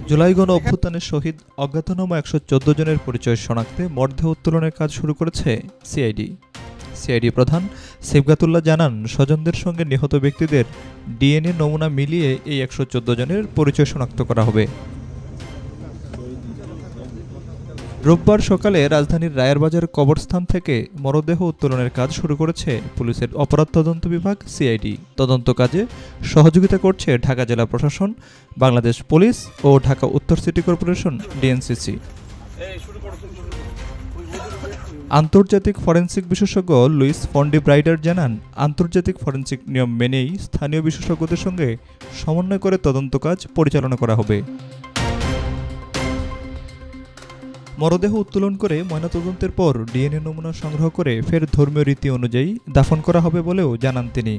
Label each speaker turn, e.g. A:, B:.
A: জুলাই গণ অভ্যুত্থানের শহীদ অজ্ঞাতনামা ১১৪ জনের পরিচয় শনাক্তে মরদেহ উত্তোলনের কাজ শুরু করেছে সিআইডি প্রধান সিবগাতুল্লাহ জানান, স্বজনদের সঙ্গে নিহত ব্যক্তিদের ডিএনএ নমুনা মিলিয়ে এই ১১৪ জনের পরিচয় শনাক্ত করা হবে। রোববার সকালে রাজধানীর রায়েরবাজার কবরস্থান থেকে মরদেহ উত্তোলনের কাজ শুরু করেছে পুলিশের অপরাধ তদন্ত বিভাগ সিআইডি। তদন্ত কাজে সহযোগিতা করছে ঢাকা জেলা প্রশাসন, বাংলাদেশ পুলিশ ও ঢাকা উত্তর সিটি কর্পোরেশন ডিএনসিসি। আন্তর্জাতিক ফরেনসিক বিশেষজ্ঞ লুইস ফন্ডি ব্রাইডার জানান, আন্তর্জাতিক ফরেনসিক নিয়ম মেনেই স্থানীয় বিশেষজ্ঞদের সঙ্গে সমন্বয় করে তদন্ত কাজ পরিচালনা করা হবে। মরদেহ উত্তোলন করে ময়নাতদন্তের পর ডিএনএ নমুনা সংগ্রহ করে ফের ধর্মীয় রীতি অনুযায়ী দাফন করা হবে বলেও জানান তিনি।